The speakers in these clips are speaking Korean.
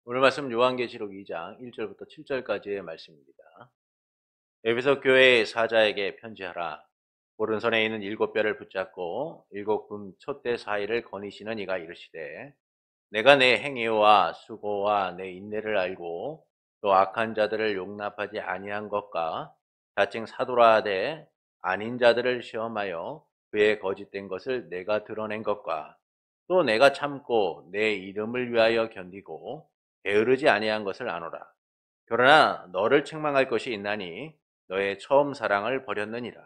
오늘 말씀 요한계시록 2장 1절부터 7절까지의 말씀입니다. 에베소 교회의 사자에게 편지하라. 오른손에 있는 7뼈를 붙잡고 7금 촛대 사이를 거니시는 이가 이르시되 내가 내 행위와 수고와 내 인내를 알고 또 악한 자들을 용납하지 아니한 것과 자칭 사도라 하되 아닌 자들을 시험하여 그의 거짓된 것을 내가 드러낸 것과 또 내가 참고 내 이름을 위하여 견디고 게으르지 아니한 것을 아노라. 그러나 너를 책망할 것이 있나니 너의 처음 사랑을 버렸느니라.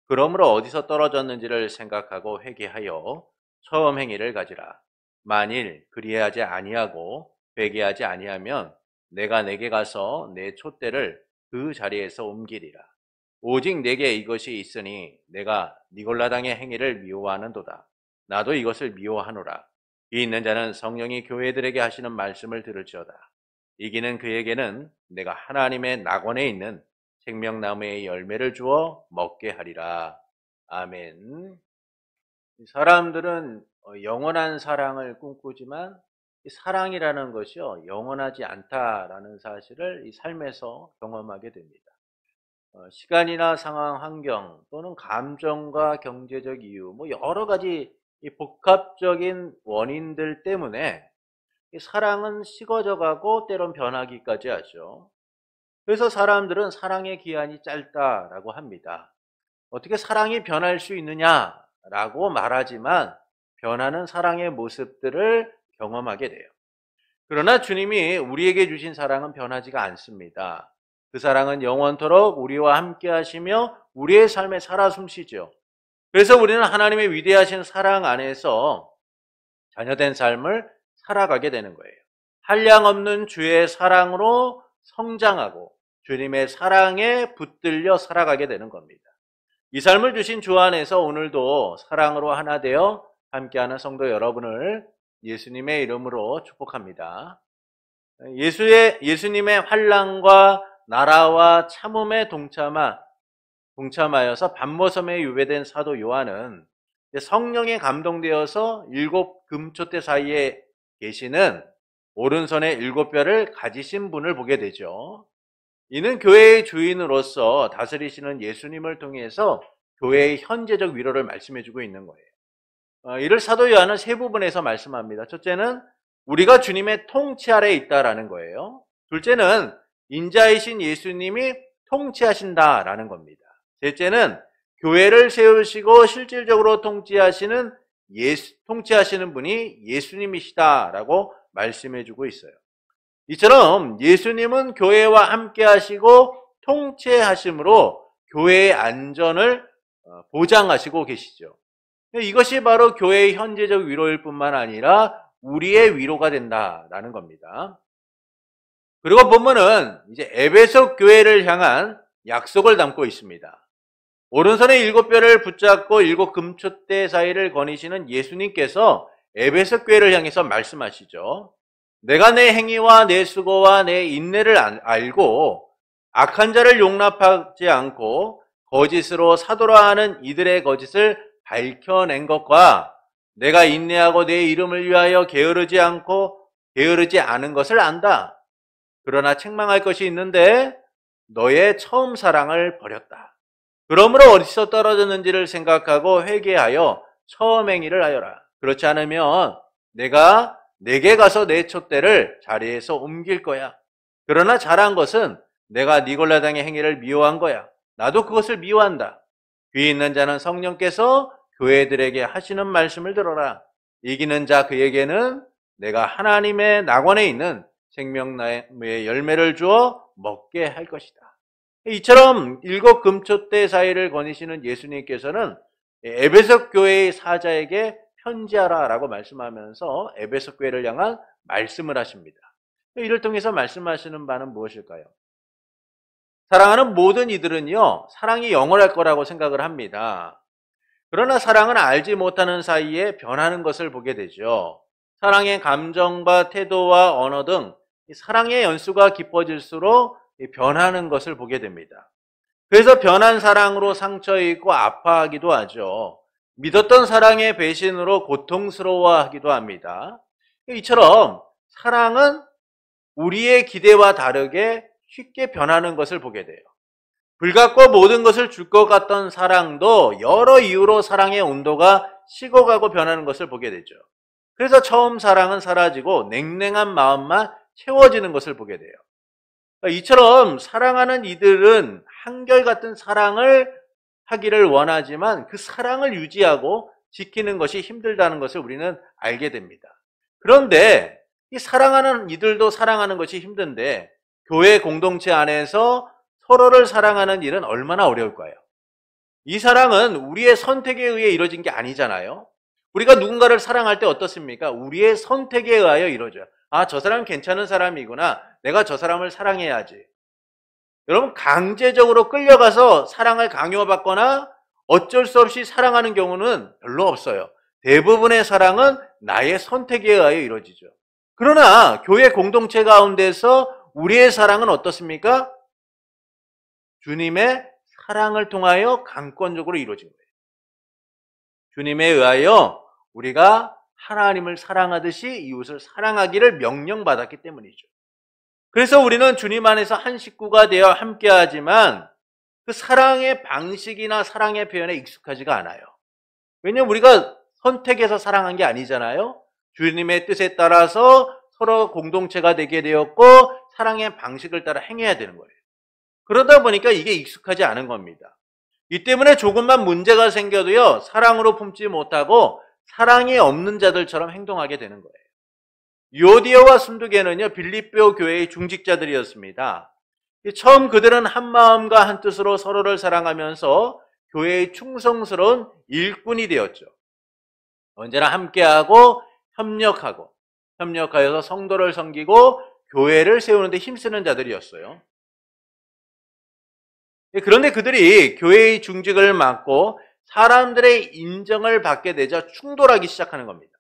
그러므로 어디서 떨어졌는지를 생각하고 회개하여 처음 행위를 가지라. 만일 그리하지 아니하고 회개하지 아니하면 내가 내게 가서 내 촛대를 그 자리에서 옮기리라. 오직 내게 이것이 있으니 내가 니골라당의 행위를 미워하는도다. 나도 이것을 미워하노라. 이 있는 자는 성령이 교회들에게 하시는 말씀을 들을지어다. 이기는 그에게는 내가 하나님의 낙원에 있는 생명나무의 열매를 주어 먹게 하리라. 아멘. 사람들은 영원한 사랑을 꿈꾸지만 이 사랑이라는 것이요 영원하지 않다라는 사실을 이 삶에서 경험하게 됩니다. 시간이나 상황, 환경 또는 감정과 경제적 이유, 여러 가지 이 복합적인 원인들 때문에 이 사랑은 식어져 가고 때론 변하기까지 하죠. 그래서 사람들은 사랑의 기한이 짧다라고 합니다. 어떻게 사랑이 변할 수 있느냐라고 말하지만 변하는 사랑의 모습들을 경험하게 돼요. 그러나 주님이 우리에게 주신 사랑은 변하지가 않습니다. 그 사랑은 영원토록 우리와 함께 하시며 우리의 삶에 살아 숨쉬죠. 그래서 우리는 하나님의 위대하신 사랑 안에서 자녀된 삶을 살아가게 되는 거예요. 한량없는 주의 사랑으로 성장하고 주님의 사랑에 붙들려 살아가게 되는 겁니다. 이 삶을 주신 주 안에서 오늘도 사랑으로 하나 되어 함께하는 성도 여러분을 예수님의 이름으로 축복합니다. 예수님의 환난과 나라와 참음에 동참하여서 밤모섬에 유배된 사도 요한은 성령에 감동되어서 7금촛대 사이에 계시는 오른손에 7뼈를 가지신 분을 보게 되죠. 이는 교회의 주인으로서 다스리시는 예수님을 통해서 교회의 현재적 위로를 말씀해주고 있는 거예요. 이를 사도 요한은 세 부분에서 말씀합니다. 첫째는 우리가 주님의 통치 아래에 있다라는 거예요. 둘째는 인자이신 예수님이 통치하신다라는 겁니다. 셋째는 교회를 세우시고 실질적으로 통치하시는 분이 예수님이시다라고 말씀해주고 있어요. 이처럼 예수님은 교회와 함께 하시고 통치하심으로 교회의 안전을 보장하시고 계시죠. 이것이 바로 교회의 현재적 위로일 뿐만 아니라 우리의 위로가 된다라는 겁니다. 그리고 본문은 이제 에베소 교회를 향한 약속을 담고 있습니다. 오른손에 7뼈를 붙잡고 7금촛대 사이를 거니시는 예수님께서 에베소 교회를 향해서 말씀하시죠. 내가 내 행위와 내 수고와 내 인내를 알고 악한 자를 용납하지 않고 거짓으로 사도라 하는 이들의 거짓을 밝혀낸 것과 내가 인내하고 내 이름을 위하여 게으르지 않은 것을 안다. 그러나 책망할 것이 있는데 너의 처음 사랑을 버렸다. 그러므로 어디서 떨어졌는지를 생각하고 회개하여 처음 행위를 하여라. 그렇지 않으면 내가 내게 가서 내 촛대를 자리에서 옮길 거야. 그러나 잘한 것은 내가 니골라당의 행위를 미워한 거야. 나도 그것을 미워한다. 귀 있는 자는 성령께서 교회들에게 하시는 말씀을 들어라. 이기는 자 그에게는 내가 하나님의 낙원에 있는 생명나무의 열매를 주어 먹게 할 것이다. 이처럼 7금촛대 사이를 거니시는 예수님께서는 에베소 교회의 사자에게 편지하라라고 말씀하면서 에베소 교회를 향한 말씀을 하십니다. 이를 통해서 말씀하시는 바는 무엇일까요? 사랑하는 모든 이들은요, 사랑이 영원할 거라고 생각을 합니다. 그러나 사랑은 알지 못하는 사이에 변하는 것을 보게 되죠. 사랑의 감정과 태도와 언어 등 사랑의 연수가 깊어질수록 변하는 것을 보게 됩니다. 그래서 변한 사랑으로 상처 입고 아파하기도 하죠. 믿었던 사랑의 배신으로 고통스러워하기도 합니다. 이처럼 사랑은 우리의 기대와 다르게 쉽게 변하는 것을 보게 돼요. 불같고 모든 것을 줄 것 같던 사랑도 여러 이유로 사랑의 온도가 식어가고 변하는 것을 보게 되죠. 그래서 처음 사랑은 사라지고 냉랭한 마음만 채워지는 것을 보게 돼요. 이처럼 사랑하는 이들은 한결같은 사랑을 하기를 원하지만 그 사랑을 유지하고 지키는 것이 힘들다는 것을 우리는 알게 됩니다. 그런데 이 사랑하는 이들도 사랑하는 것이 힘든데 교회 공동체 안에서 서로를 사랑하는 일은 얼마나 어려울까요? 이 사랑은 우리의 선택에 의해 이루어진 게 아니잖아요. 우리가 누군가를 사랑할 때 어떻습니까? 우리의 선택에 의하여 이루어져요. 아, 저 사람 괜찮은 사람이구나. 내가 저 사람을 사랑해야지. 여러분, 강제적으로 끌려가서 사랑을 강요받거나 어쩔 수 없이 사랑하는 경우는 별로 없어요. 대부분의 사랑은 나의 선택에 의하여 이루어지죠. 그러나 교회 공동체 가운데서 우리의 사랑은 어떻습니까? 주님의 사랑을 통하여 강권적으로 이루어진 거예요. 주님에 의하여 우리가 하나님을 사랑하듯이 이웃을 사랑하기를 명령받았기 때문이죠. 그래서 우리는 주님 안에서 한 식구가 되어 함께하지만 그 사랑의 방식이나 사랑의 표현에 익숙하지가 않아요. 왜냐하면 우리가 선택해서 사랑한 게 아니잖아요. 주님의 뜻에 따라서 서로 공동체가 되게 되었고 사랑의 방식을 따라 행해야 되는 거예요. 그러다 보니까 이게 익숙하지 않은 겁니다. 이 때문에 조금만 문제가 생겨도요, 사랑으로 품지 못하고 사랑이 없는 자들처럼 행동하게 되는 거예요. 유오디아와 순두계는요, 빌립보 교회의 중직자들이었습니다. 처음 그들은 한 마음과 한 뜻으로 서로를 사랑하면서 교회의 충성스러운 일꾼이 되었죠. 언제나 함께하고 협력하여서 성도를 섬기고 교회를 세우는 데 힘쓰는 자들이었어요. 그런데 그들이 교회의 중직을 맡고 사람들의 인정을 받게 되자 충돌하기 시작하는 겁니다.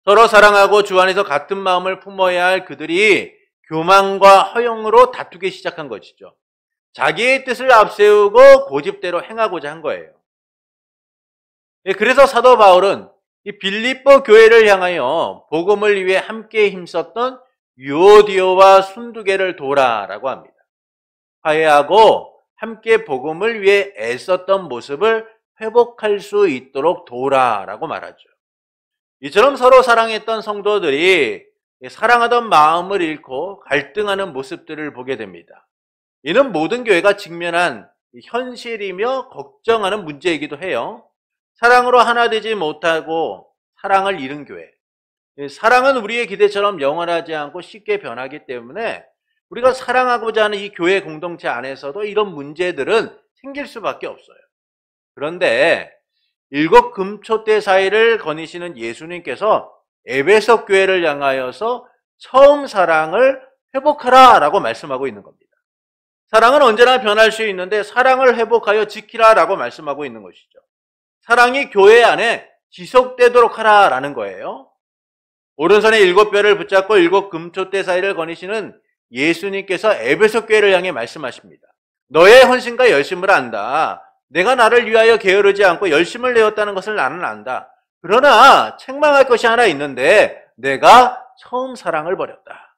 서로 사랑하고 주 안에서 같은 마음을 품어야 할 그들이 교만과 허영으로 다투기 시작한 것이죠. 자기의 뜻을 앞세우고 고집대로 행하고자 한 거예요. 그래서 사도 바울은 이 빌립보 교회를 향하여 복음을 위해 함께 힘썼던 유오디오와 순두계를 도라라고 합니다. 화해하고 함께 복음을 위해 애썼던 모습을 회복할 수 있도록 도라라고 말하죠. 이처럼 서로 사랑했던 성도들이 사랑하던 마음을 잃고 갈등하는 모습들을 보게 됩니다. 이는 모든 교회가 직면한 현실이며 걱정하는 문제이기도 해요. 사랑으로 하나 되지 못하고 사랑을 잃은 교회. 사랑은 우리의 기대처럼 영원하지 않고 쉽게 변하기 때문에 우리가 사랑하고자 하는 이 교회 공동체 안에서도 이런 문제들은 생길 수밖에 없어요. 그런데 7 금초대 사이를 거니시는 예수님께서 에베소 교회를 향하여서 처음 사랑을 회복하라 라고 말씀하고 있는 겁니다. 사랑은 언제나 변할 수 있는데 사랑을 회복하여 지키라 라고 말씀하고 있는 것이죠. 사랑이 교회 안에 지속되도록 하라라는 거예요. 오른손에 7뼈를 붙잡고 7 금초대 사이를 거니시는 예수님께서 에베소 교회를 향해 말씀하십니다. 너의 헌신과 열심을 안다. 내가 나를 위하여 게으르지 않고 열심을 내었다는 것을 나는 안다. 그러나 책망할 것이 하나 있는데 내가 처음 사랑을 버렸다.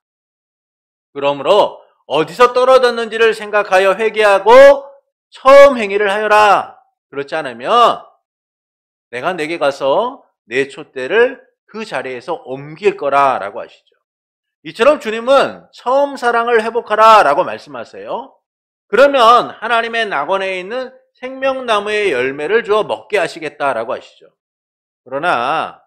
그러므로 어디서 떨어졌는지를 생각하여 회개하고 처음 행위를 하여라. 그렇지 않으면 내가 내게 가서 내 촛대를 그 자리에서 옮길 거라라고 하시죠. 이처럼 주님은 처음 사랑을 회복하라 라고 말씀하세요. 그러면 하나님의 낙원에 있는 생명나무의 열매를 주어 먹게 하시겠다라고 하시죠. 그러나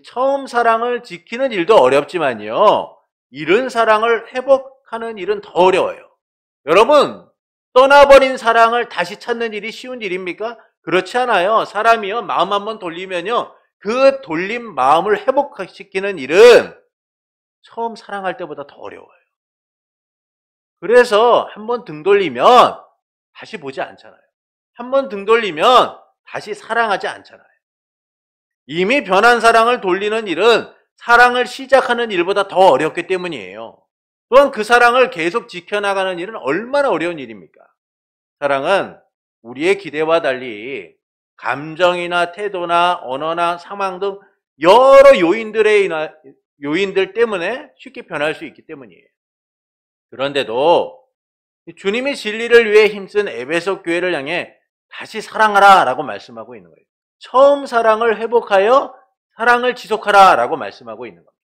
처음 사랑을 지키는 일도 어렵지만요, 잃은 사랑을 회복하는 일은 더 어려워요. 여러분, 떠나버린 사랑을 다시 찾는 일이 쉬운 일입니까? 그렇지 않아요. 사람이요, 마음 한번 돌리면요, 그 돌린 마음을 회복시키는 일은 처음 사랑할 때보다 더 어려워요. 그래서 한번 등 돌리면 다시 보지 않잖아요. 한번 등 돌리면 다시 사랑하지 않잖아요. 이미 변한 사랑을 돌리는 일은 사랑을 시작하는 일보다 더 어렵기 때문이에요. 또한 그 사랑을 계속 지켜나가는 일은 얼마나 어려운 일입니까? 사랑은 우리의 기대와 달리 감정이나 태도나 언어나 상황 등 여러 요인들에 요인들 때문에 쉽게 변할 수 있기 때문이에요. 그런데도 주님이 진리를 위해 힘쓴 에베소 교회를 향해 다시 사랑하라 라고 말씀하고 있는 거예요. 처음 사랑을 회복하여 사랑을 지속하라 라고 말씀하고 있는 겁니다.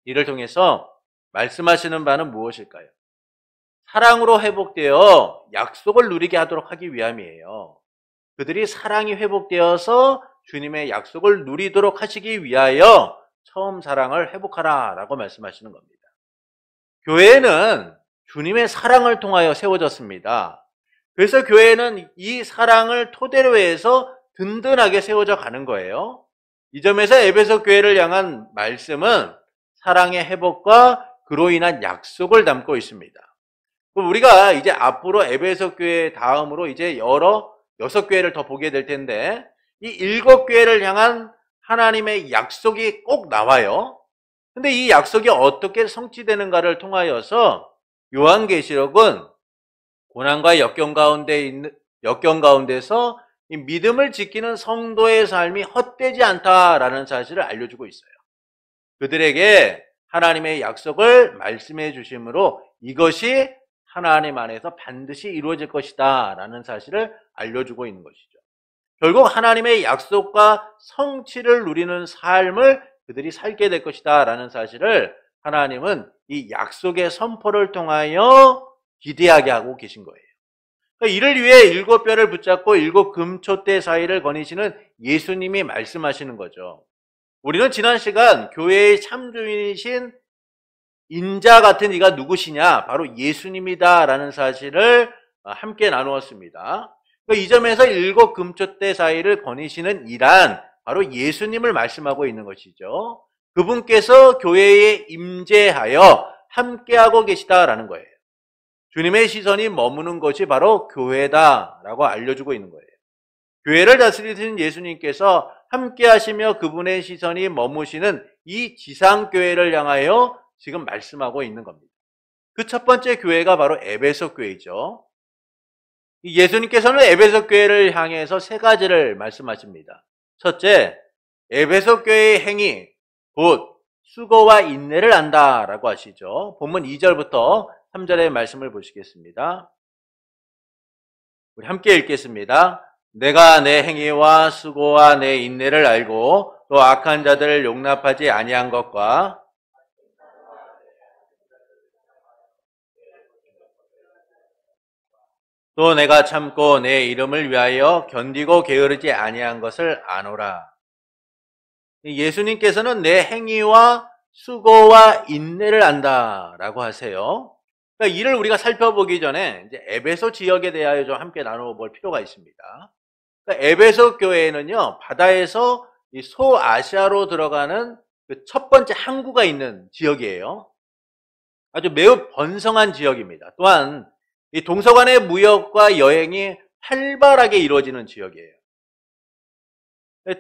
이를 통해서 말씀하시는 바는 무엇일까요? 사랑으로 회복되어 약속을 누리게 하도록 하기 위함이에요. 그들이 사랑이 회복되어서 주님의 약속을 누리도록 하시기 위하여 처음 사랑을 회복하라 라고 말씀하시는 겁니다. 교회는 주님의 사랑을 통하여 세워졌습니다. 그래서 교회는 이 사랑을 토대로 해서 든든하게 세워져 가는 거예요. 이 점에서 에베소 교회를 향한 말씀은 사랑의 회복과 그로 인한 약속을 담고 있습니다. 우리가 이제 앞으로 에베소 교회 다음으로 이제 6교회를 더 보게 될 텐데 이 7교회를 향한 하나님의 약속이 꼭 나와요. 근데 이 약속이 어떻게 성취되는가를 통하여서 요한계시록은 고난과 역경 가운데서 이 믿음을 지키는 성도의 삶이 헛되지 않다라는 사실을 알려주고 있어요. 그들에게 하나님의 약속을 말씀해 주심으로 이것이 하나님 안에서 반드시 이루어질 것이다 라는 사실을 알려주고 있는 것이죠. 결국 하나님의 약속과 성취를 누리는 삶을 그들이 살게 될 것이다 라는 사실을 하나님은 이 약속의 선포를 통하여 기대하게 하고 계신 거예요. 그러니까 이를 위해 7뼈를 붙잡고 7 금초대 사이를 거니시는 예수님이 말씀하시는 거죠. 우리는 지난 시간 교회의 참주인이신 인자 같은 이가 누구시냐? 바로 예수님이다 라는 사실을 함께 나누었습니다. 이 점에서 7 금초대 사이를 거니시는 이란 바로 예수님을 말씀하고 있는 것이죠. 그분께서 교회에 임재하여 함께하고 계시다라는 거예요. 주님의 시선이 머무는 것이 바로 교회다라고 알려주고 있는 거예요. 교회를 다스리신 예수님께서 함께하시며 그분의 시선이 머무시는 이 지상교회를 향하여 지금 말씀하고 있는 겁니다. 그 첫 번째 교회가 바로 에베소 교회죠. 예수님께서는 에베소 교회를 향해서 3가지를 말씀하십니다. 첫째, 에베소 교회의 행위, 곧 수고와 인내를 안다라고 하시죠. 본문 2절부터 3절의 말씀을 보시겠습니다. 우리 함께 읽겠습니다. 내가 내 행위와 수고와 내 인내를 알고 또 악한 자들을 용납하지 아니한 것과 또 내가 참고 내 이름을 위하여 견디고 게으르지 아니한 것을 아노라. 예수님께서는 내 행위와 수고와 인내를 안다라고 하세요. 그러니까 이를 우리가 살펴보기 전에 이제 에베소 지역에 대하여 좀 함께 나눠볼 필요가 있습니다. 그러니까 에베소 교회는요, 바다에서 이 소아시아로 들어가는 그 첫 번째 항구가 있는 지역이에요. 아주 매우 번성한 지역입니다. 또한 이 동서간의 무역과 여행이 활발하게 이루어지는 지역이에요.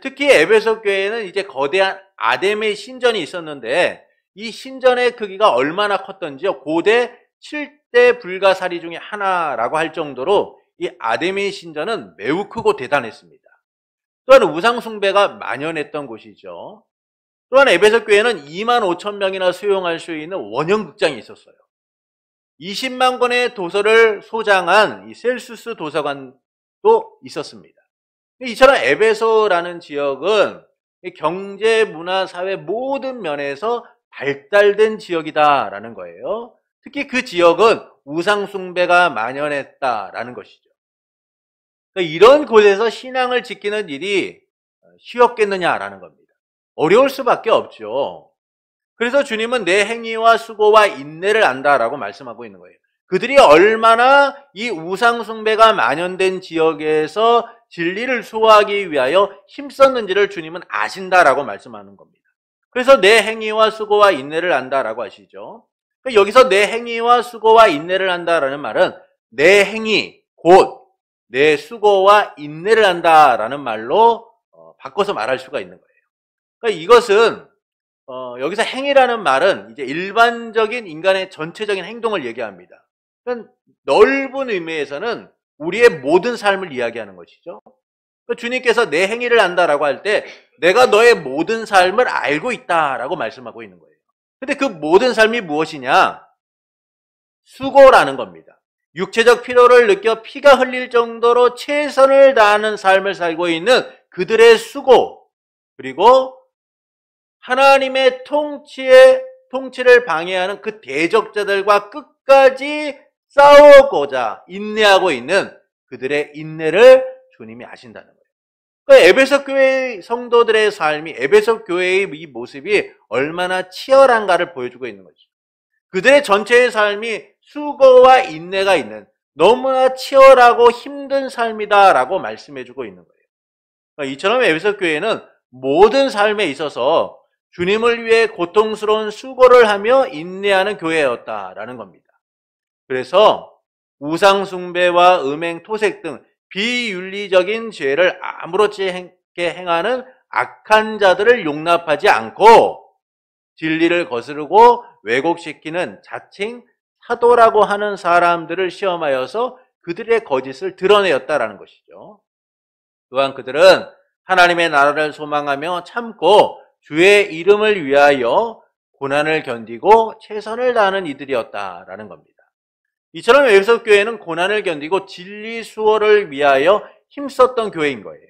특히 에베소 교회는 이제 거대한 아데미 신전이 있었는데 이 신전의 크기가 얼마나 컸던지요. 고대 7대 불가사리 중에 하나라고 할 정도로 이 아데미 신전은 매우 크고 대단했습니다. 또한 우상 숭배가 만연했던 곳이죠. 또한 에베소 교회는 2만 5천 명이나 수용할 수 있는 원형극장이 있었어요. 20만 권의 도서를 소장한 이 셀수스 도서관도 있었습니다. 이처럼 에베소라는 지역은 경제, 문화, 사회 모든 면에서 발달된 지역이다라는 거예요. 특히 그 지역은 우상 숭배가 만연했다라는 것이죠. 그러니까 이런 곳에서 신앙을 지키는 일이 쉬웠겠느냐라는 겁니다. 어려울 수밖에 없죠. 그래서 주님은 내 행위와 수고와 인내를 안다라고 말씀하고 있는 거예요. 그들이 얼마나 이 우상 숭배가 만연된 지역에서 진리를 수호하기 위하여 힘썼는지를 주님은 아신다라고 말씀하는 겁니다. 그래서 내 행위와 수고와 인내를 안다라고 하시죠. 여기서 내 행위와 수고와 인내를 한다라는 말은 내 행위, 곧 내 수고와 인내를 한다라는 말로 바꿔서 말할 수가 있는 거예요. 그러니까 이것은 여기서 행위라는 말은 이제 일반적인 인간의 전체적인 행동을 얘기합니다. 그러니까 넓은 의미에서는 우리의 모든 삶을 이야기하는 것이죠. 주님께서 내 행위를 안다라고 할 때 내가 너의 모든 삶을 알고 있다라고 말씀하고 있는 거예요. 근데 그 모든 삶이 무엇이냐? 수고라는 겁니다. 육체적 피로를 느껴 피가 흘릴 정도로 최선을 다하는 삶을 살고 있는 그들의 수고, 그리고 하나님의 통치를 방해하는 그 대적자들과 끝까지 싸우고자 인내하고 있는 그들의 인내를 주님이 아신다는 거예요. 그러니까 에베소 교회의 성도들의 삶이, 에베소 교회의 이 모습이 얼마나 치열한가를 보여주고 있는 거죠. 그들의 전체의 삶이 수고와 인내가 있는 너무나 치열하고 힘든 삶이다라고 말씀해주고 있는 거예요. 그러니까 이처럼 에베소 교회는 모든 삶에 있어서 주님을 위해 고통스러운 수고를 하며 인내하는 교회였다라는 겁니다. 그래서 우상숭배와 음행, 토색 등 비윤리적인 죄를 아무렇지 않게 행하는 악한 자들을 용납하지 않고 진리를 거스르고 왜곡시키는 자칭 사도라고 하는 사람들을 시험하여서 그들의 거짓을 드러내었다라는 것이죠. 또한 그들은 하나님의 나라를 소망하며 참고 주의 이름을 위하여 고난을 견디고 최선을 다하는 이들이었다라는 겁니다. 이처럼 에베소 교회는 고난을 견디고 진리 수호를 위하여 힘썼던 교회인 거예요.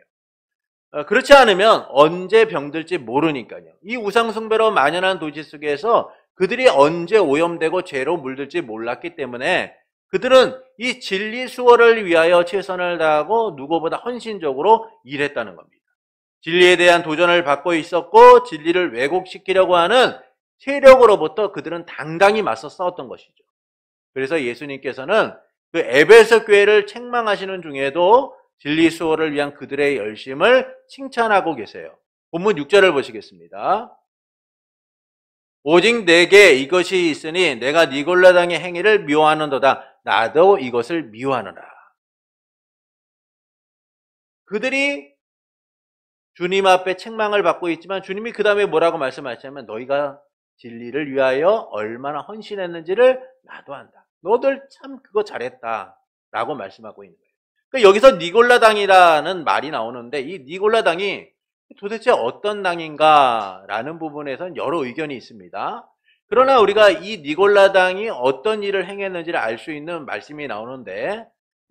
그렇지 않으면 언제 병들지 모르니까요. 이 우상숭배로 만연한 도시 속에서 그들이 언제 오염되고 죄로 물들지 몰랐기 때문에 그들은 이 진리 수호를 위하여 최선을 다하고 누구보다 헌신적으로 일했다는 겁니다. 진리에 대한 도전을 받고 있었고 진리를 왜곡시키려고 하는 세력으로부터 그들은 당당히 맞서 싸웠던 것이죠. 그래서 예수님께서는 그 에베소 교회를 책망하시는 중에도 진리 수호를 위한 그들의 열심을 칭찬하고 계세요. 본문 6절을 보시겠습니다. 오직 내게 이것이 있으니 내가 니골라당의 행위를 미워하는도다. 나도 이것을 미워하노라. 그들이 주님 앞에 책망을 받고 있지만 주님이 그 다음에 뭐라고 말씀하시냐면 너희가 진리를 위하여 얼마나 헌신했는지를 나도 안다. 너들 참 그거 잘했다 라고 말씀하고 있는 거예요. 그러니까 여기서 니골라당이라는 말이 나오는데 이 니골라당이 도대체 어떤 당인가 라는 부분에서는 여러 의견이 있습니다. 그러나 우리가 이 니골라당이 어떤 일을 행했는지를 알 수 있는 말씀이 나오는데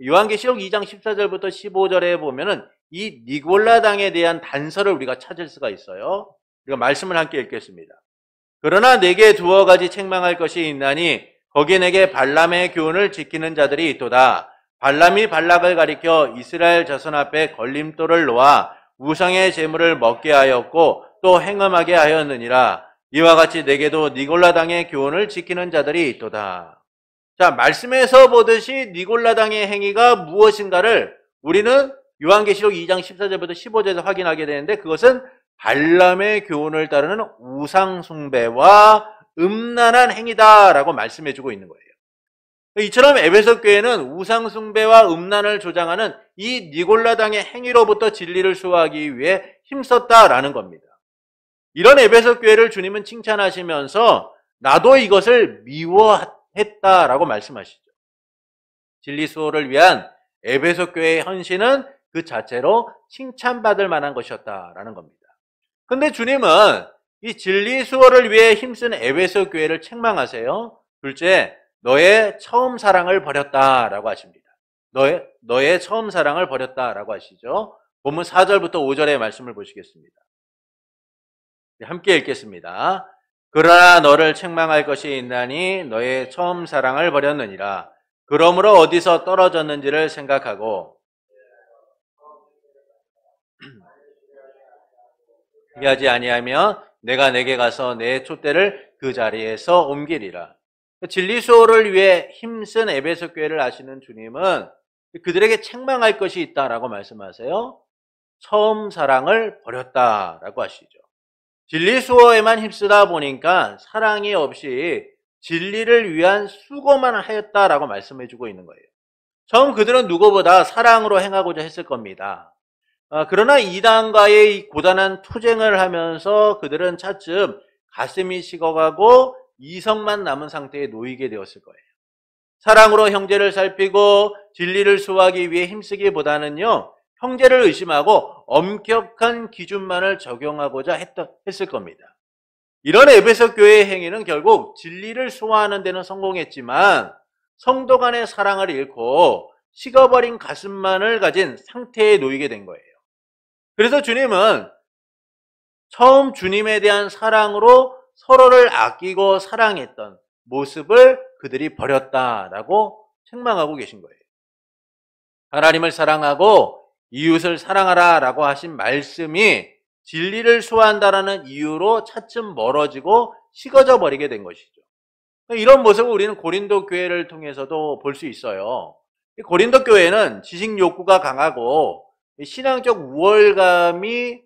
요한계시록 2장 14절부터 15절에 보면은 이 니골라당에 대한 단서를 우리가 찾을 수가 있어요. 우리가 말씀을 함께 읽겠습니다. 그러나 내게 두어 가지 책망할 것이 있나니 거기 내게 발람의 교훈을 지키는 자들이 있도다. 발람이 발락을 가리켜 이스라엘 자손 앞에 걸림돌을 놓아 우상의 제물을 먹게 하였고 또 행음하게 하였느니라. 이와 같이 내게도 니골라당의 교훈을 지키는 자들이 있도다. 자, 말씀에서 보듯이 니골라당의 행위가 무엇인가를 우리는 요한계시록 2장 14절부터 15절에서 확인하게 되는데 그것은 발람의 교훈을 따르는 우상숭배와 음란한 행위다라고 말씀해주고 있는 거예요. 이처럼 에베소 교회는 우상숭배와 음란을 조장하는 이 니골라당의 행위로부터 진리를 수호하기 위해 힘썼다라는 겁니다. 이런 에베소 교회를 주님은 칭찬하시면서 나도 이것을 미워했다라고 말씀하시죠. 진리 수호를 위한 에베소 교회의 헌신은 그 자체로 칭찬받을 만한 것이었다라는 겁니다. 근데 주님은 이 진리 수호를 위해 힘쓴 에베소 교회를 책망하세요. 둘째, 너의 처음 사랑을 버렸다라고 하십니다. 너의 처음 사랑을 버렸다라고 하시죠. 본문 4절부터 5절의 말씀을 보시겠습니다. 함께 읽겠습니다. 그러나 너를 책망할 것이 있나니 너의 처음 사랑을 버렸느니라. 그러므로 어디서 떨어졌는지를 생각하고 하지 아니하면 내가 내게 가서 내 촛대를 그 자리에서 옮기리라. 진리 수호를 위해 힘쓴 에베소 교회를 아시는 주님은 그들에게 책망할 것이 있다라고 말씀하세요. 처음 사랑을 버렸다라고 하시죠. 진리 수호에만 힘쓰다 보니까 사랑이 없이 진리를 위한 수고만 하였다라고 말씀해주고 있는 거예요. 처음 그들은 누구보다 사랑으로 행하고자 했을 겁니다. 그러나 이단과의 고단한 투쟁을 하면서 그들은 차츰 가슴이 식어가고 이성만 남은 상태에 놓이게 되었을 거예요. 사랑으로 형제를 살피고 진리를 수호하기 위해 힘쓰기보다는요, 형제를 의심하고 엄격한 기준만을 적용하고자 했을 겁니다. 이런 에베소 교회의 행위는 결국 진리를 소화하는 데는 성공했지만 성도 간의 사랑을 잃고 식어버린 가슴만을 가진 상태에 놓이게 된 거예요. 그래서 주님은 처음 주님에 대한 사랑으로 서로를 아끼고 사랑했던 모습을 그들이 버렸다라고 책망하고 계신 거예요. 하나님을 사랑하고 이웃을 사랑하라 라고 하신 말씀이 진리를 소화한다라는 이유로 차츰 멀어지고 식어져 버리게 된 것이죠. 이런 모습을 우리는 고린도 교회를 통해서도 볼 수 있어요. 고린도 교회는 지식 욕구가 강하고 신앙적 우월감이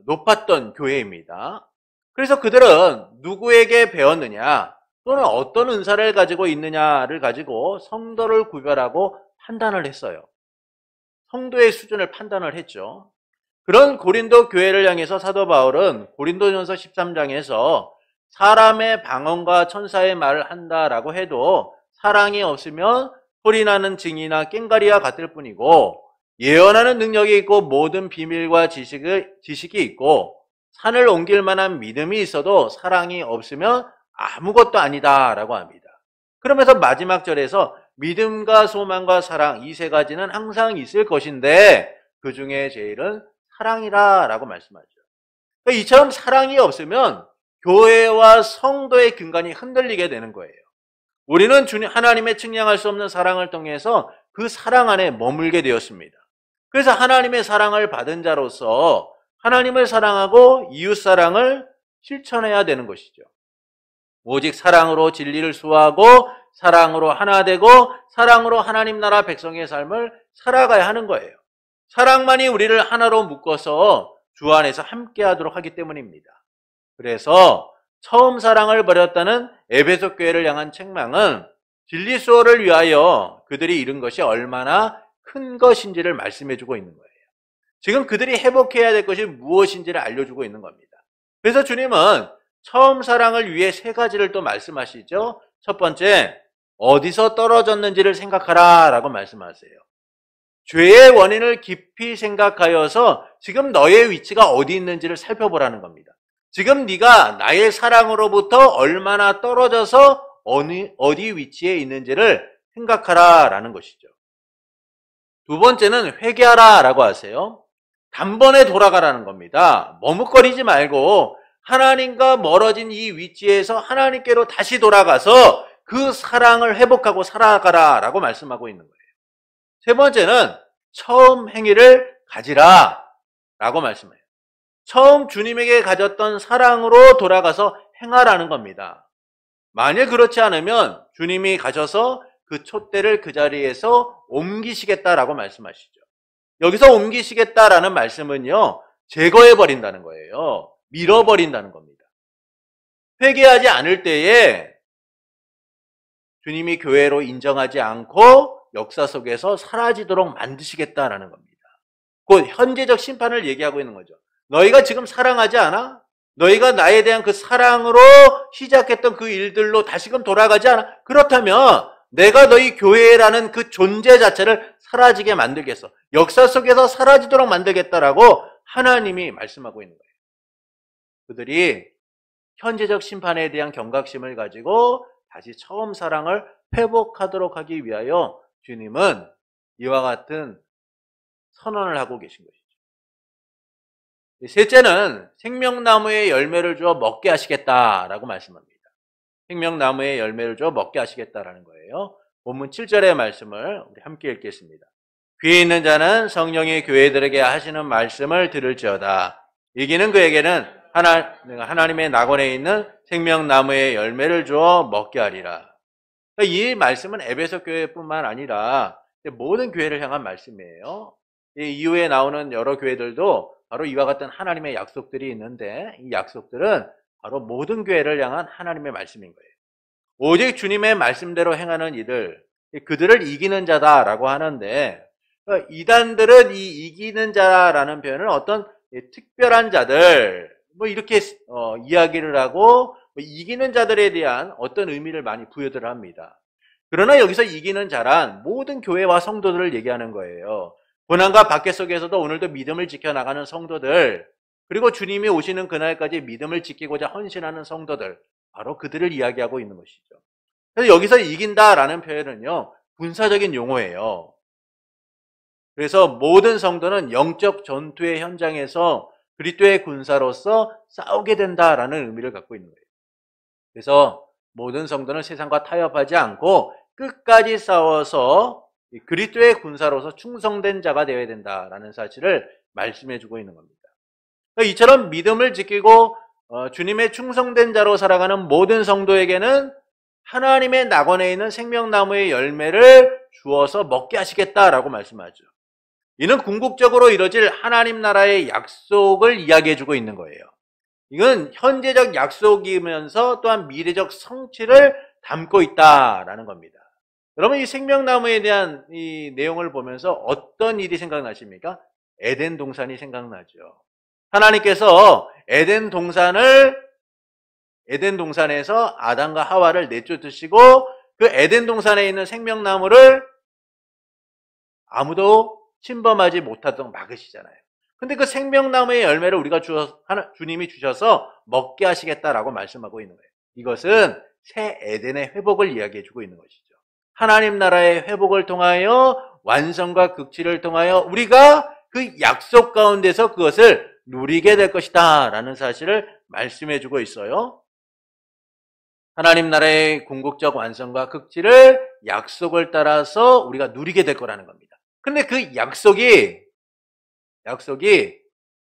높았던 교회입니다. 그래서 그들은 누구에게 배웠느냐 또는 어떤 은사를 가지고 있느냐를 가지고 성도를 구별하고 판단을 했어요. 성도의 수준을 판단을 했죠. 그런 고린도 교회를 향해서 사도 바울은 고린도전서 13장에서 사람의 방언과 천사의 말을 한다라고 해도 사랑이 없으면 소리나는 징이나 꽹과리와 같을 뿐이고 예언하는 능력이 있고 모든 비밀과 지식이 있고 산을 옮길 만한 믿음이 있어도 사랑이 없으면 아무것도 아니다라고 합니다. 그러면서 마지막 절에서 믿음과 소망과 사랑 이 세 가지는 항상 있을 것인데 그 중에 제일은 사랑이라라고 말씀하죠. 그러니까 이처럼 사랑이 없으면 교회와 성도의 근간이 흔들리게 되는 거예요. 우리는 주님 하나님의 측량할 수 없는 사랑을 통해서 그 사랑 안에 머물게 되었습니다. 그래서 하나님의 사랑을 받은 자로서 하나님을 사랑하고 이웃 사랑을 실천해야 되는 것이죠. 오직 사랑으로 진리를 수호하고 사랑으로 하나 되고 사랑으로 하나님 나라 백성의 삶을 살아가야 하는 거예요. 사랑만이 우리를 하나로 묶어서 주 안에서 함께하도록 하기 때문입니다. 그래서 처음 사랑을 버렸다는 에베소 교회를 향한 책망은 진리 수호를 위하여 그들이 이룬 것이 얼마나 큰 것인지를 말씀해주고 있는 거예요. 지금 그들이 회복해야 될 것이 무엇인지를 알려주고 있는 겁니다. 그래서 주님은 처음 사랑을 위해 세 가지를 또 말씀하시죠. 첫 번째, 어디서 떨어졌는지를 생각하라 라고 말씀하세요. 죄의 원인을 깊이 생각하여서 지금 너의 위치가 어디 있는지를 살펴보라는 겁니다. 지금 네가 나의 사랑으로부터 얼마나 떨어져서 어디 위치에 있는지를 생각하라 라는 것이죠. 두 번째는 회개하라 라고 하세요. 단번에 돌아가라는 겁니다. 머뭇거리지 말고 하나님과 멀어진 이 위치에서 하나님께로 다시 돌아가서 그 사랑을 회복하고 살아가라 라고 말씀하고 있는 거예요. 세 번째는 처음 행위를 가지라 라고 말씀해요. 처음 주님에게 가졌던 사랑으로 돌아가서 행하라는 겁니다. 만일 그렇지 않으면 주님이 가셔서 그 촛대를 그 자리에서 옮기시겠다라고 말씀하시죠. 여기서 옮기시겠다라는 말씀은요, 제거해버린다는 거예요. 밀어버린다는 겁니다. 회개하지 않을 때에 주님이 교회로 인정하지 않고 역사 속에서 사라지도록 만드시겠다라는 겁니다. 곧 현재적 심판을 얘기하고 있는 거죠. 너희가 지금 사랑하지 않아? 너희가 나에 대한 그 사랑으로 시작했던 그 일들로 다시금 돌아가지 않아? 그렇다면 내가 너희 교회라는 그 존재 자체를 사라지게 만들겠어. 역사 속에서 사라지도록 만들겠다라고 하나님이 말씀하고 있는 거예요. 그들이 현재적 심판에 대한 경각심을 가지고 다시 처음 사랑을 회복하도록 하기 위하여 주님은 이와 같은 선언을 하고 계신 것이죠. 셋째는 생명나무의 열매를 주어 먹게 하시겠다라고 말씀합니다. 생명나무의 열매를 주어 먹게 하시겠다라는 거예요. 본문 7절의 말씀을 우리 함께 읽겠습니다. 귀에 있는 자는 성령이 교회들에게 하시는 말씀을 들을지어다. 이기는 그에게는 하나님의 낙원에 있는 생명나무의 열매를 주어 먹게 하리라. 이 말씀은 에베소 교회뿐만 아니라 모든 교회를 향한 말씀이에요. 이 이후에 나오는 여러 교회들도 바로 이와 같은 하나님의 약속들이 있는데 이 약속들은 바로 모든 교회를 향한 하나님의 말씀인 거예요. 오직 주님의 말씀대로 행하는 이들, 그들을 이기는 자다라고 하는데 이단들은 이 이기는 자라는 표현을 어떤 특별한 자들 이렇게 이야기를 하고 이기는 자들에 대한 어떤 의미를 많이 부여들 합니다. 그러나 여기서 이기는 자란 모든 교회와 성도들을 얘기하는 거예요. 고난과 박해 속에서도 오늘도 믿음을 지켜나가는 성도들, 그리고 주님이 오시는 그날까지 믿음을 지키고자 헌신하는 성도들, 바로 그들을 이야기하고 있는 것이죠. 그래서 여기서 이긴다라는 표현은요, 군사적인 용어예요. 그래서 모든 성도는 영적 전투의 현장에서 그리스도의 군사로서 싸우게 된다라는 의미를 갖고 있는 거예요. 그래서 모든 성도는 세상과 타협하지 않고 끝까지 싸워서 그리스도의 군사로서 충성된 자가 되어야 된다라는 사실을 말씀해 주고 있는 겁니다. 이처럼 믿음을 지키고 주님의 충성된 자로 살아가는 모든 성도에게는 하나님의 낙원에 있는 생명나무의 열매를 주어서 먹게 하시겠다라고 말씀하죠. 이는 궁극적으로 이뤄질 하나님 나라의 약속을 이야기해 주고 있는 거예요. 이건 현재적 약속이면서 또한 미래적 성취를 담고 있다라는 겁니다. 여러분, 이 생명나무에 대한 이 내용을 보면서 어떤 일이 생각나십니까? 에덴 동산이 생각나죠. 하나님께서 에덴 동산에서 아담과 하와를 내쫓으시고 그 에덴 동산에 있는 생명나무를 아무도 침범하지 못하도록 막으시잖아요. 근데 그 생명나무의 열매를 주님이 주셔서 먹게 하시겠다라고 말씀하고 있는 거예요. 이것은 새 에덴의 회복을 이야기해 주고 있는 것이죠. 하나님 나라의 회복을 통하여 완성과 극치를 통하여 우리가 그 약속 가운데서 그것을 누리게 될 것이다 라는 사실을 말씀해 주고 있어요. 하나님 나라의 궁극적 완성과 극치를 약속을 따라서 우리가 누리게 될 거라는 겁니다. 근데 그 약속이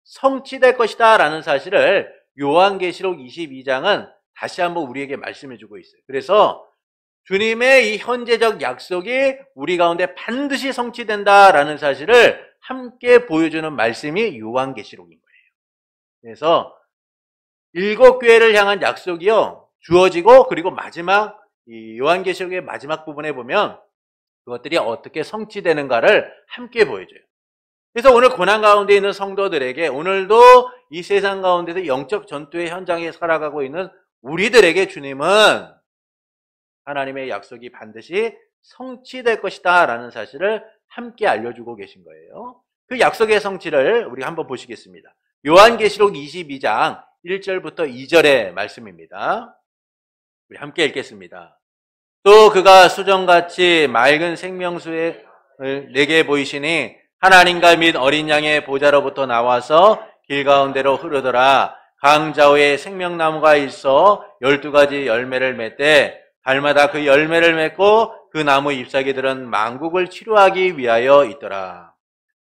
성취될 것이다 라는 사실을 요한계시록 22장은 다시 한번 우리에게 말씀해 주고 있어요. 그래서 주님의 이 현재적 약속이 우리 가운데 반드시 성취된다라는 사실을 함께 보여주는 말씀이 요한계시록인 거예요. 그래서 7교회를 향한 약속이요 주어지고, 그리고 마지막 이 요한계시록의 마지막 부분에 보면 그것들이 어떻게 성취되는가를 함께 보여줘요. 그래서 오늘 고난 가운데 있는 성도들에게, 오늘도 이 세상 가운데서 영적 전투의 현장에 살아가고 있는 우리들에게 주님은 하나님의 약속이 반드시 성취될 것이다 라는 사실을 함께 알려주고 계신 거예요. 그 약속의 성취를 우리 한번 보시겠습니다. 요한계시록 22장 1절부터 2절의 말씀입니다. 우리 함께 읽겠습니다. 또 그가 수정같이 맑은 생명수를 내게 보이시니 하나님과 및 어린 양의 보좌로부터 나와서 길 가운데로 흐르더라. 강좌우에 생명나무가 있어 12가지 열매를 맺되 달마다 그 열매를 맺고 그 나무 잎사귀들은 만국을 치료하기 위하여 있더라.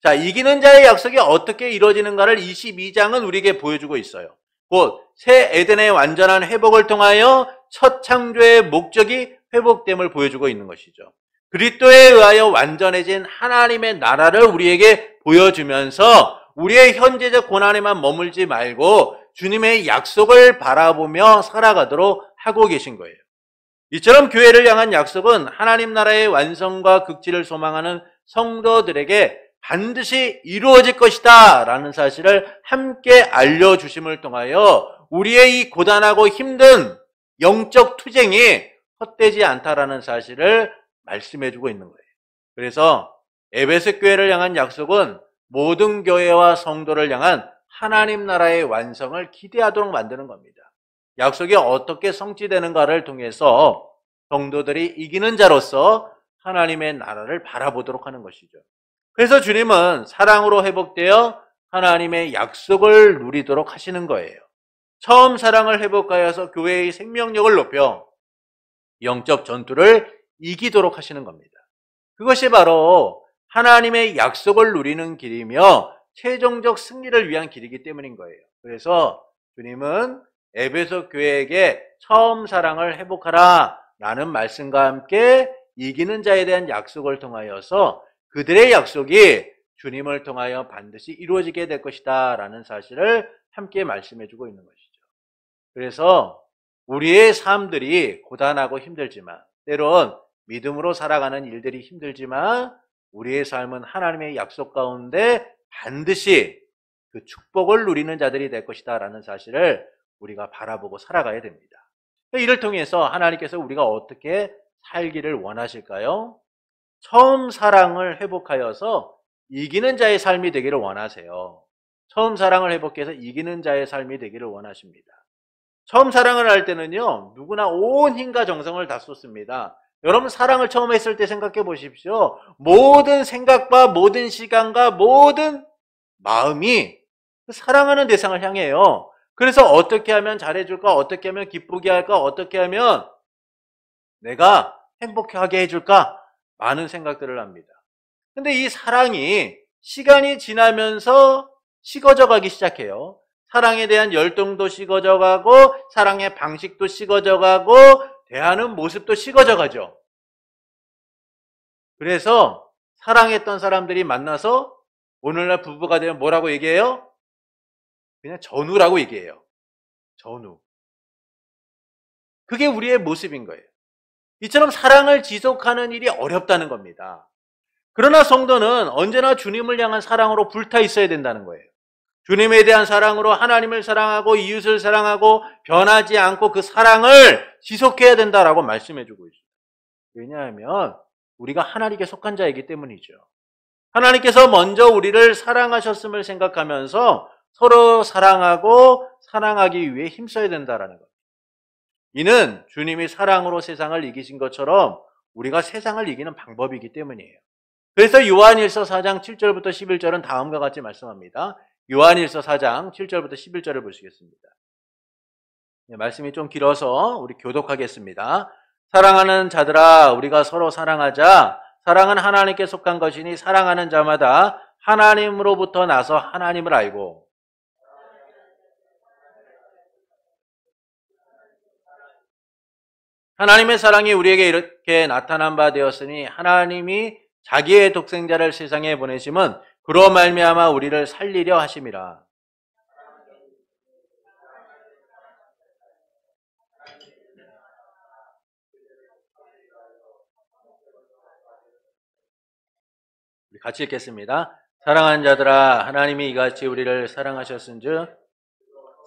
자, 이기는 자의 약속이 어떻게 이루어지는가를 22장은 우리에게 보여주고 있어요. 곧 새 에덴의 완전한 회복을 통하여 첫 창조의 목적이 회복됨을 보여주고 있는 것이죠. 그리스도에 의하여 완전해진 하나님의 나라를 우리에게 보여주면서 우리의 현재적 고난에만 머물지 말고 주님의 약속을 바라보며 살아가도록 하고 계신 거예요. 이처럼 교회를 향한 약속은 하나님 나라의 완성과 극치를 소망하는 성도들에게 반드시 이루어질 것이다 라는 사실을 함께 알려주심을 통하여 우리의 이 고단하고 힘든 영적 투쟁이 헛되지 않다라는 사실을 말씀해주고 있는 거예요. 그래서 에베소 교회를 향한 약속은 모든 교회와 성도를 향한 하나님 나라의 완성을 기대하도록 만드는 겁니다. 약속이 어떻게 성취되는가를 통해서 성도들이 이기는 자로서 하나님의 나라를 바라보도록 하는 것이죠. 그래서 주님은 사랑으로 회복되어 하나님의 약속을 누리도록 하시는 거예요. 처음 사랑을 회복하여서 교회의 생명력을 높여 영적 전투를 이기도록 하시는 겁니다. 그것이 바로 하나님의 약속을 누리는 길이며 최종적 승리를 위한 길이기 때문인 거예요. 그래서 주님은 에베소 교회에게 처음 사랑을 회복하라 라는 말씀과 함께 이기는 자에 대한 약속을 통하여서 그들의 약속이 주님을 통하여 반드시 이루어지게 될 것이다 라는 사실을 함께 말씀해 주고 있는 것이죠. 그래서 우리의 삶들이 고단하고 힘들지만, 때론 믿음으로 살아가는 일들이 힘들지만 우리의 삶은 하나님의 약속 가운데 반드시 그 축복을 누리는 자들이 될 것이다 라는 사실을 우리가 바라보고 살아가야 됩니다. 이를 통해서 하나님께서 우리가 어떻게 살기를 원하실까요? 처음 사랑을 회복하여서 이기는 자의 삶이 되기를 원하세요. 처음 사랑을 회복해서 이기는 자의 삶이 되기를 원하십니다. 처음 사랑을 할 때는요, 누구나 온 힘과 정성을 다 쏟습니다. 여러분 사랑을 처음 했을 때 생각해 보십시오. 모든 생각과 모든 시간과 모든 마음이 사랑하는 대상을 향해요. 그래서 어떻게 하면 잘해줄까? 어떻게 하면 기쁘게 할까? 어떻게 하면 내가 행복하게 해줄까? 많은 생각들을 합니다. 근데 이 사랑이 시간이 지나면서 식어져 가기 시작해요. 사랑에 대한 열정도 식어져 가고 사랑의 방식도 식어져 가고 대하는 모습도 식어져 가죠. 그래서 사랑했던 사람들이 만나서 오늘날 부부가 되면 뭐라고 얘기해요? 그냥 전우라고 얘기해요. 전우. 그게 우리의 모습인 거예요. 이처럼 사랑을 지속하는 일이 어렵다는 겁니다. 그러나 성도는 언제나 주님을 향한 사랑으로 불타 있어야 된다는 거예요. 주님에 대한 사랑으로 하나님을 사랑하고 이웃을 사랑하고 변하지 않고 그 사랑을 지속해야 된다라고 말씀해 주고 있어요. 왜냐하면 우리가 하나님께 속한 자이기 때문이죠. 하나님께서 먼저 우리를 사랑하셨음을 생각하면서 서로 사랑하고 사랑하기 위해 힘써야 된다는 것. 이는 주님이 사랑으로 세상을 이기신 것처럼 우리가 세상을 이기는 방법이기 때문이에요. 그래서 요한일서 4장 7절부터 11절은 다음과 같이 말씀합니다. 요한일서 4장 7절부터 11절을 보시겠습니다. 네, 말씀이 좀 길어서 우리 교독하겠습니다. 사랑하는 자들아 우리가 서로 사랑하자. 사랑은 하나님께 속한 것이니 사랑하는 자마다 하나님으로부터 나서 하나님을 알고 하나님의 사랑이 우리에게 이렇게 나타난 바 되었으니 하나님이 자기의 독생자를 세상에 보내심은 그로 말미암아 우리를 살리려 하심이라. 우리 같이 읽겠습니다. 사랑하는 자들아 하나님이 이같이 우리를 사랑하셨은즉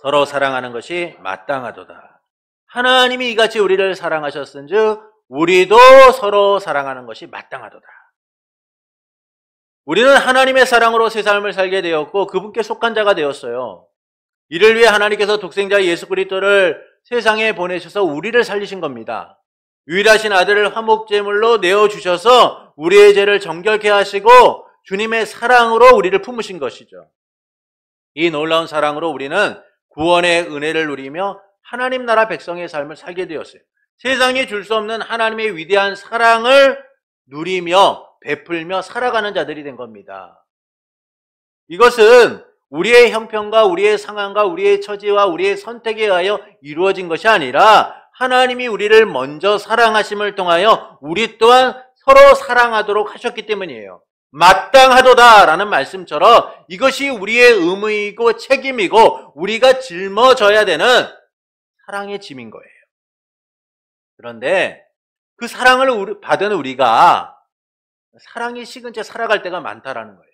서로 사랑하는 것이 마땅하도다. 하나님이 이같이 우리를 사랑하셨은즉 우리도 서로 사랑하는 것이 마땅하도다. 우리는 하나님의 사랑으로 새 삶을 살게 되었고 그분께 속한 자가 되었어요. 이를 위해 하나님께서 독생자 예수 그리스도를 세상에 보내셔서 우리를 살리신 겁니다. 유일하신 아들을 화목제물로 내어주셔서 우리의 죄를 정결케 하시고 주님의 사랑으로 우리를 품으신 것이죠. 이 놀라운 사랑으로 우리는 구원의 은혜를 누리며 하나님 나라 백성의 삶을 살게 되었어요. 세상이 줄 수 없는 하나님의 위대한 사랑을 누리며 베풀며 살아가는 자들이 된 겁니다. 이것은 우리의 형편과 우리의 상황과 우리의 처지와 우리의 선택에 의하여 이루어진 것이 아니라 하나님이 우리를 먼저 사랑하심을 통하여 우리 또한 서로 사랑하도록 하셨기 때문이에요. 마땅하도다라는 말씀처럼 이것이 우리의 의무이고 책임이고 우리가 짊어져야 되는 사랑의 짐인 거예요. 그런데 그 사랑을 받은 우리가 사랑이 식은 채 살아갈 때가 많다라는 거예요.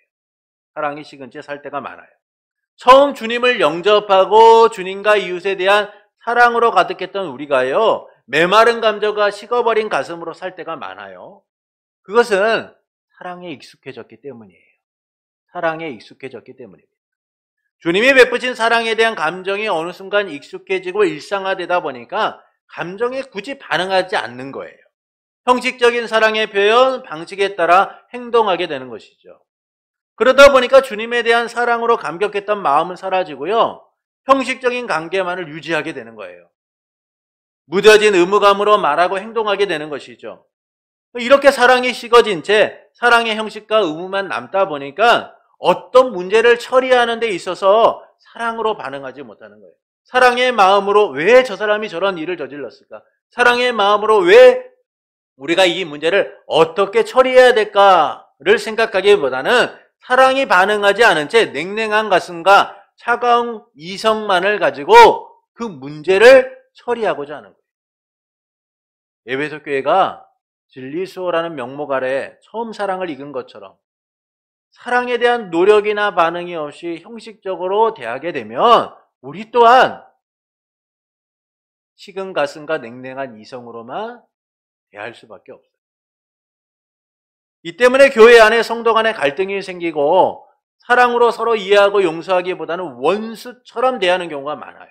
사랑이 식은 채 살 때가 많아요. 처음 주님을 영접하고 주님과 이웃에 대한 사랑으로 가득했던 우리가요, 메마른 감정과 식어버린 가슴으로 살 때가 많아요. 그것은 사랑에 익숙해졌기 때문이에요. 사랑에 익숙해졌기 때문입니다. 주님이 베푸신 사랑에 대한 감정이 어느 순간 익숙해지고 일상화되다 보니까 감정에 굳이 반응하지 않는 거예요. 형식적인 사랑의 표현, 방식에 따라 행동하게 되는 것이죠. 그러다 보니까 주님에 대한 사랑으로 감격했던 마음은 사라지고요. 형식적인 관계만을 유지하게 되는 거예요. 무뎌진 의무감으로 말하고 행동하게 되는 것이죠. 이렇게 사랑이 식어진 채 사랑의 형식과 의무만 남다 보니까 어떤 문제를 처리하는 데 있어서 사랑으로 반응하지 못하는 거예요. 사랑의 마음으로 왜 저 사람이 저런 일을 저질렀을까? 사랑의 마음으로 왜 우리가 이 문제를 어떻게 처리해야 될까를 생각하기보다는 사랑이 반응하지 않은 채 냉랭한 가슴과 차가운 이성만을 가지고 그 문제를 처리하고자 하는 거예요. 에베소 교회가 진리수호라는 명목 아래 처음 사랑을 익은 것처럼 사랑에 대한 노력이나 반응이 없이 형식적으로 대하게 되면 우리 또한 식은 가슴과 냉랭한 이성으로만 대할 수밖에 없어요. 이 때문에 교회 안에 성도 간에 갈등이 생기고 사랑으로 서로 이해하고 용서하기보다는 원수처럼 대하는 경우가 많아요.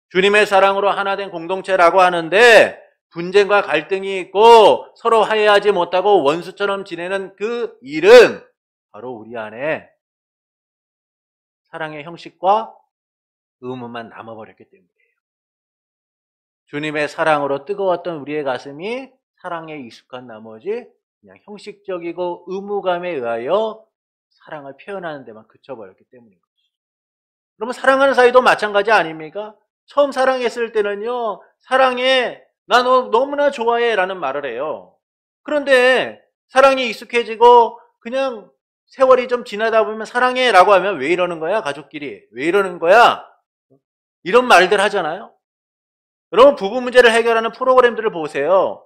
주님의 사랑으로 하나 된 공동체라고 하는데 분쟁과 갈등이 있고 서로 화해하지 못하고 원수처럼 지내는 그 일은 바로 우리 안에 사랑의 형식과 의무만 남아버렸기 때문이에요. 주님의 사랑으로 뜨거웠던 우리의 가슴이 사랑에 익숙한 나머지 그냥 형식적이고 의무감에 의하여 사랑을 표현하는 데만 그쳐버렸기 때문인 거죠. 그러면 사랑하는 사이도 마찬가지 아닙니까? 처음 사랑했을 때는요, 사랑해, 나 너 너무나 좋아해 라는 말을 해요. 그런데 사랑이 익숙해지고 그냥 세월이 좀 지나다 보면 사랑해 라고 하면 왜 이러는 거야? 가족끼리. 왜 이러는 거야? 이런 말들 하잖아요. 여러분, 부부 문제를 해결하는 프로그램들을 보세요.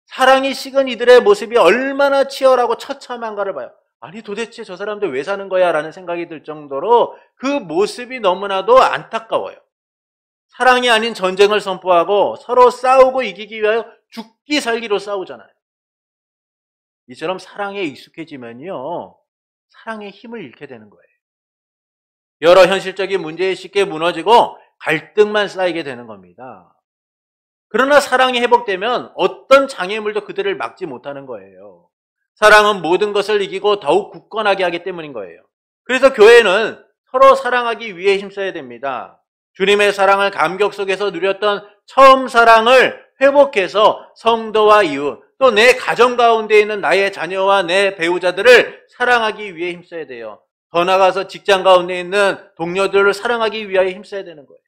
사랑이 식은 이들의 모습이 얼마나 치열하고 처참한가를 봐요. 아니 도대체 저 사람들 왜 사는 거야? 라는 생각이 들 정도로 그 모습이 너무나도 안타까워요. 사랑이 아닌 전쟁을 선포하고 서로 싸우고 이기기 위하여 죽기 살기로 싸우잖아요. 이처럼 사랑에 익숙해지면요, 사랑의 힘을 잃게 되는 거예요. 여러 현실적인 문제에 쉽게 무너지고 갈등만 쌓이게 되는 겁니다. 그러나 사랑이 회복되면 어떤 장애물도 그들을 막지 못하는 거예요. 사랑은 모든 것을 이기고 더욱 굳건하게 하기 때문인 거예요. 그래서 교회는 서로 사랑하기 위해 힘써야 됩니다. 주님의 사랑을 감격 속에서 누렸던 처음 사랑을 회복해서 성도와 이웃, 또 내 가정 가운데 있는 나의 자녀와 내 배우자들을 사랑하기 위해 힘써야 돼요. 더 나아가서 직장 가운데 있는 동료들을 사랑하기 위하여 힘써야 되는 거예요.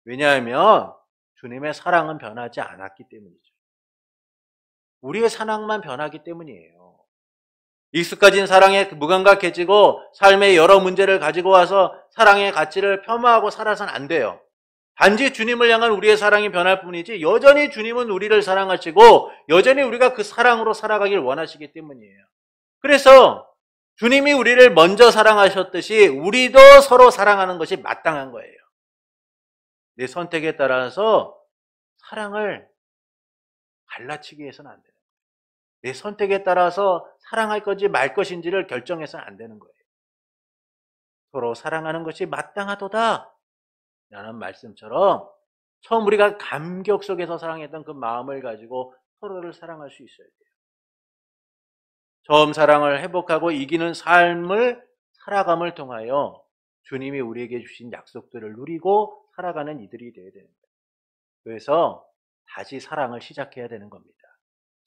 왜냐하면 주님의 사랑은 변하지 않았기 때문이죠. 우리의 사랑만 변하기 때문이에요. 익숙해진 사랑에 무감각해지고 삶의 여러 문제를 가지고 와서 사랑의 가치를 폄하하고 살아서는 안 돼요. 단지 주님을 향한 우리의 사랑이 변할 뿐이지 여전히 주님은 우리를 사랑하시고 여전히 우리가 그 사랑으로 살아가길 원하시기 때문이에요. 그래서 주님이 우리를 먼저 사랑하셨듯이 우리도 서로 사랑하는 것이 마땅한 거예요. 내 선택에 따라서 사랑을 갈라치기 해서는 안 돼요. 내 선택에 따라서 사랑할 건지 말 것인지를 결정해서는 안 되는 거예요. 서로 사랑하는 것이 마땅하도다 라는 말씀처럼 처음 우리가 감격 속에서 사랑했던 그 마음을 가지고 서로를 사랑할 수 있어야 돼요. 처음 사랑을 회복하고 이기는 삶을 살아감을 통하여 주님이 우리에게 주신 약속들을 누리고 살아가는 이들이 되어야 됩니다. 그래서 다시 사랑을 시작해야 되는 겁니다.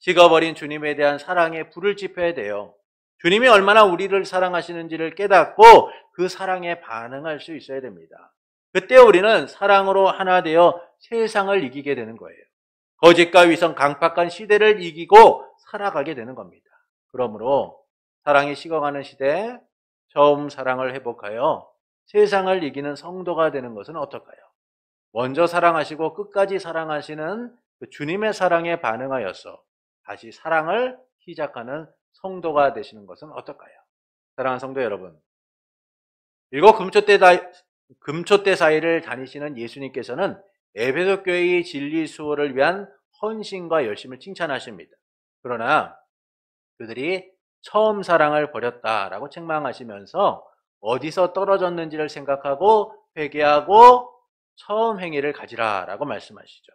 식어버린 주님에 대한 사랑에 불을 지펴야 돼요. 주님이 얼마나 우리를 사랑하시는지를 깨닫고 그 사랑에 반응할 수 있어야 됩니다. 그때 우리는 사랑으로 하나 되어 세상을 이기게 되는 거예요. 거짓과 위선, 강팍한 시대를 이기고 살아가게 되는 겁니다. 그러므로 사랑이 식어가는 시대에 처음 사랑을 회복하여 세상을 이기는 성도가 되는 것은 어떨까요? 먼저 사랑하시고 끝까지 사랑하시는 그 주님의 사랑에 반응하여서 다시 사랑을 시작하는 성도가 되시는 것은 어떨까요? 사랑하는 성도 여러분, 7 금초대 사이를 다니시는 예수님께서는 에베소 교회의 진리 수호를 위한 헌신과 열심을 칭찬하십니다. 그러나 그들이 처음 사랑을 버렸다라고 책망하시면서 어디서 떨어졌는지를 생각하고 회개하고 처음 행위를 가지라라고 말씀하시죠.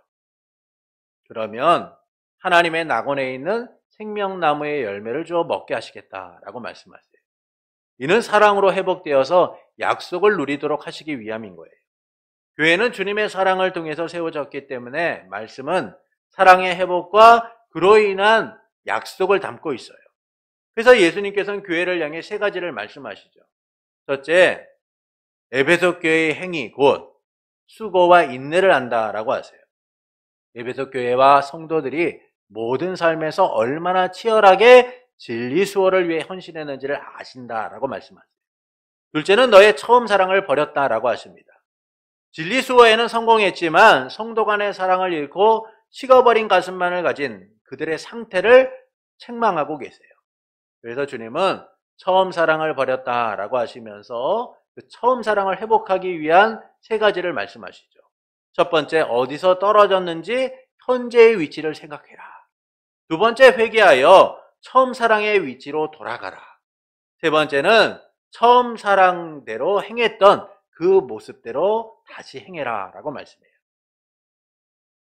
그러면 하나님의 낙원에 있는 생명나무의 열매를 주어 먹게 하시겠다라고 말씀하세요. 이는 사랑으로 회복되어서 약속을 누리도록 하시기 위함인 거예요. 교회는 주님의 사랑을 통해서 세워졌기 때문에 말씀은 사랑의 회복과 그로 인한 약속을 담고 있어요. 그래서 예수님께서는 교회를 향해 3가지를 말씀하시죠. 첫째, 에베소 교회의 행위 곧 수고와 인내를 한다라고 하세요. 에베소 교회와 성도들이 모든 삶에서 얼마나 치열하게 진리 수호를 위해 헌신했는지를 아신다라고 말씀하세요. 둘째는 너의 처음 사랑을 버렸다라고 하십니다. 진리 수호에는 성공했지만 성도 간의 사랑을 잃고 식어버린 가슴만을 가진 그들의 상태를 책망하고 계세요. 그래서 주님은 처음 사랑을 버렸다라고 하시면서 그 처음 사랑을 회복하기 위한 3가지를 말씀하시죠. 첫 번째, 어디서 떨어졌는지 현재의 위치를 생각해라. 두 번째, 회개하여 처음 사랑의 위치로 돌아가라. 세 번째는 처음 사랑대로 행했던 그 모습대로 다시 행해라 라고 말씀해요.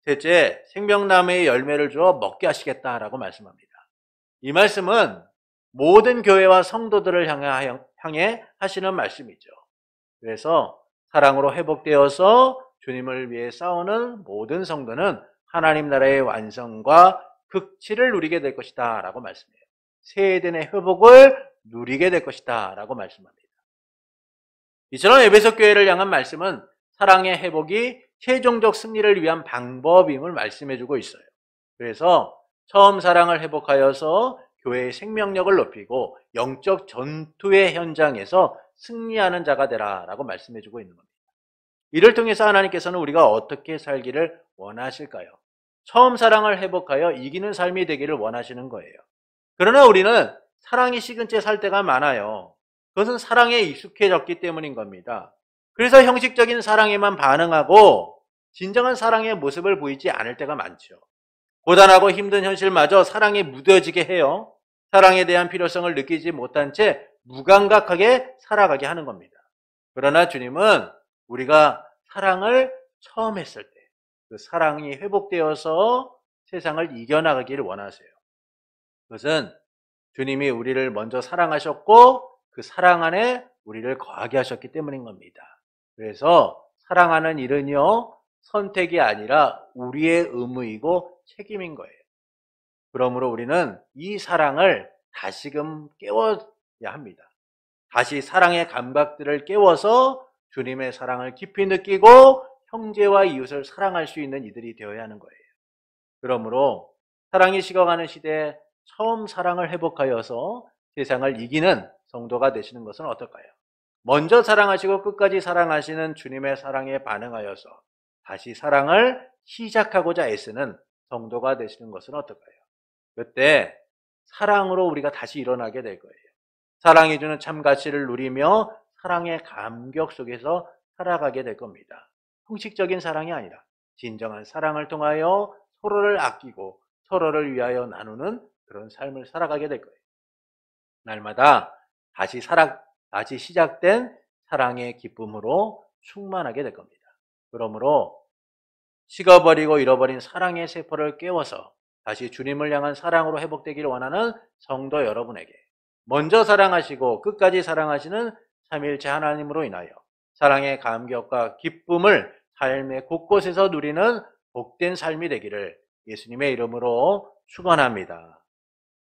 셋째, 생명나무의 열매를 주어 먹게 하시겠다라고 말씀합니다. 이 말씀은 모든 교회와 성도들을 향해 하시는 말씀이죠. 그래서 사랑으로 회복되어서 주님을 위해 싸우는 모든 성도는 하나님 나라의 완성과 극치를 누리게 될 것이다 라고 말씀해요. 새 에덴의 회복을 누리게 될 것이다 라고 말씀합니다. 이처럼 에베소 교회를 향한 말씀은 사랑의 회복이 최종적 승리를 위한 방법임을 말씀해주고 있어요. 그래서 처음 사랑을 회복하여서 교회의 생명력을 높이고 영적 전투의 현장에서 승리하는 자가 되라 라고 말씀해주고 있는 겁니다. 이를 통해서 하나님께서는 우리가 어떻게 살기를 원하실까요? 처음 사랑을 회복하여 이기는 삶이 되기를 원하시는 거예요. 그러나 우리는 사랑이 식은 채 살 때가 많아요. 그것은 사랑에 익숙해졌기 때문인 겁니다. 그래서 형식적인 사랑에만 반응하고 진정한 사랑의 모습을 보이지 않을 때가 많죠. 고단하고 힘든 현실마저 사랑에 무뎌지게 해요. 사랑에 대한 필요성을 느끼지 못한 채 무감각하게 살아가게 하는 겁니다. 그러나 주님은 우리가 사랑을 처음 했을 때 그 사랑이 회복되어서 세상을 이겨나가기를 원하세요. 그것은 주님이 우리를 먼저 사랑하셨고 그 사랑 안에 우리를 거하게 하셨기 때문인 겁니다. 그래서 사랑하는 일은요, 선택이 아니라 우리의 의무이고 책임인 거예요. 그러므로 우리는 이 사랑을 다시금 깨워야 합니다. 다시 사랑의 감각들을 깨워서 주님의 사랑을 깊이 느끼고 형제와 이웃을 사랑할 수 있는 이들이 되어야 하는 거예요. 그러므로 사랑이 식어가는 시대에 처음 사랑을 회복하여서 세상을 이기는 성도가 되시는 것은 어떨까요? 먼저 사랑하시고 끝까지 사랑하시는 주님의 사랑에 반응하여서 다시 사랑을 시작하고자 애쓰는 성도가 되시는 것은 어떨까요? 그때 사랑으로 우리가 다시 일어나게 될 거예요. 사랑이 주는 참 가치를 누리며 사랑의 감격 속에서 살아가게 될 겁니다. 형식적인 사랑이 아니라 진정한 사랑을 통하여 서로를 아끼고 서로를 위하여 나누는 그런 삶을 살아가게 될 거예요. 날마다 다시 시작된 사랑의 기쁨으로 충만하게 될 겁니다. 그러므로 식어버리고 잃어버린 사랑의 세포를 깨워서 다시 주님을 향한 사랑으로 회복되기를 원하는 성도 여러분에게 먼저 사랑하시고 끝까지 사랑하시는 삼위일체 하나님으로 인하여 사랑의 감격과 기쁨을 삶의 곳곳에서 누리는 복된 삶이 되기를 예수님의 이름으로 축원합니다.